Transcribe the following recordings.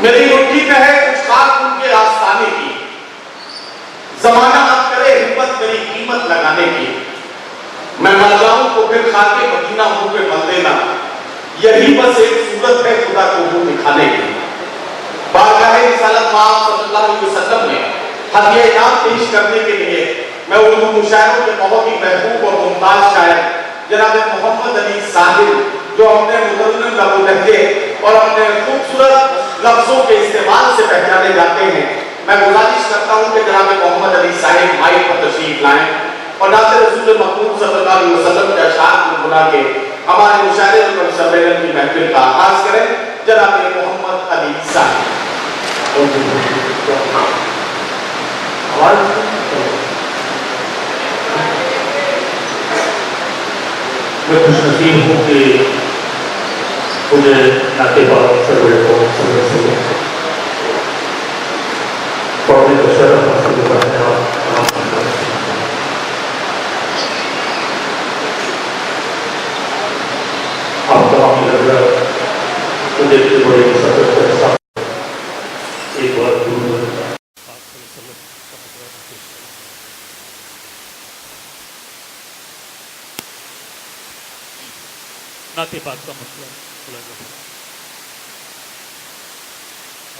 मेरी मुट्ठी में है कुछ खाक उनके आस्ताने की, जमाना अब करे हिम्मत मेरी कीमत लगाने की। मैं मर जाऊं तो फिर खाके मदीना मुंह पे मल देना, यही बस एक सूरत है खुदा को मुंह दिखाने की। बारगाहे रिसालत मां सल्लल्लाहु अलैहि वसल्लम में हदिया इनाम पेश करने के लिए मैं उर्दू मुशायरों के बहुत ही महबूब और मुमताज शायर जनाब मोहम्मद अली साहिल, जो अपने मुतरन्निम लबो लहजे और अपने खूबसूरत लफ्जों के इस्तेमाल से पहचाने जाते हैं, मैं गुजारिश करता हूं कि जनाब मोहम्मद अली साहिल माइक पर तशरीफ लाएं और नाज़िर रसूल मखदूम सल्लल्लाहु अलैहि वसल्लम के अशार गुनगुना के हमारे मुशायरे और सम्मेलन की महफिल का आगाज करें। जनाब मोहम्मद अली साहिल। मैं खुशनसीब हूँ कि मुझे नाते पाक सरवर को समय से पढ़ने का शरफ हासिल करने और आप तमाम नजर मुझे बड़े सफर के साथ एक बार दूर नाते पाक का मसला बोला जाता है।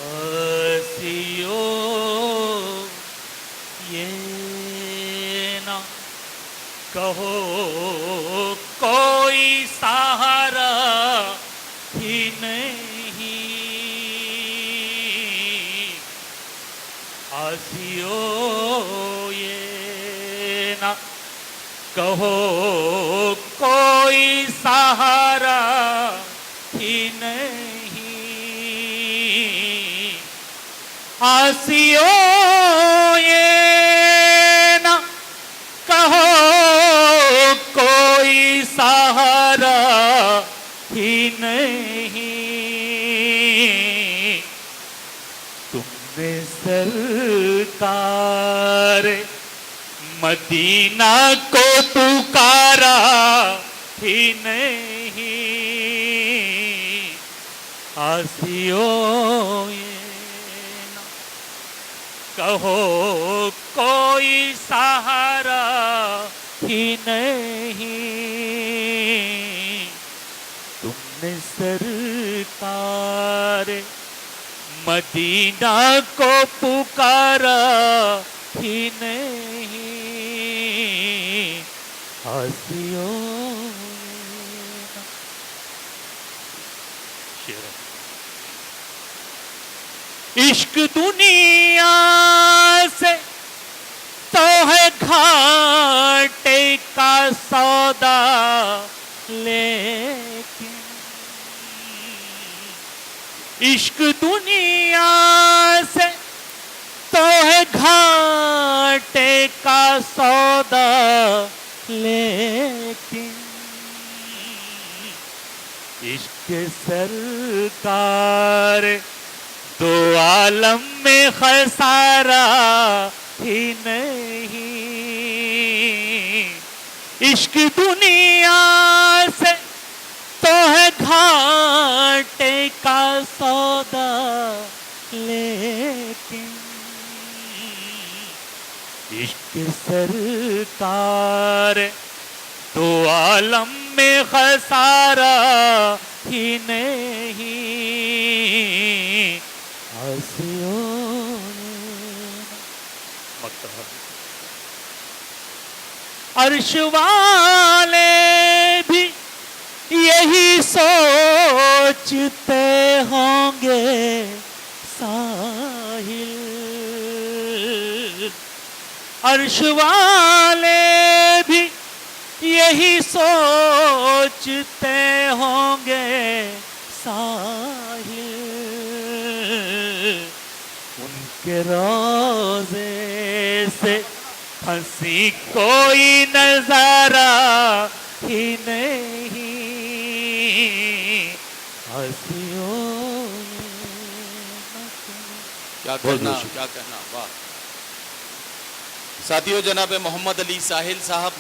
हसियो ये ना कहो कोई सहारा ही नहीं, हसियो ये ना कहो कोई सहारा ही नहीं, हंसियो ये ना कहो कोई सहारा ही नहीं, तुमने सरकार मदीना को पुकारा ही नहीं, हंसियो ये ना कहो कोई सहारा ही नहीं, तुमने सरकार मदीना को पुकारा ही नहीं, हंसियो इश्क दुनिया से तो है घाटे का सौदा, लेकिन इश्क दुनिया से तो है घाटे का सौदा, लेकिन इश्क सरकार दो आलम में खसारा ही नहीं, इश्क दुनिया से तो है घाटे का सौदा, लेकिन इश्क सरकार दो आलम में खसारा ही नहीं, हंसियो अर्श वाले भी यही सोचते होंगे साहिल, अर्श वाले भी यही सोचते होंगे साहिल, उनके रोज़े से हंसी कोई नजारा ही नहीं, हंसियों क्या कहना, क्या कहना। वाह साथियों, जनाब मोहम्मद अली साहिल साहब ने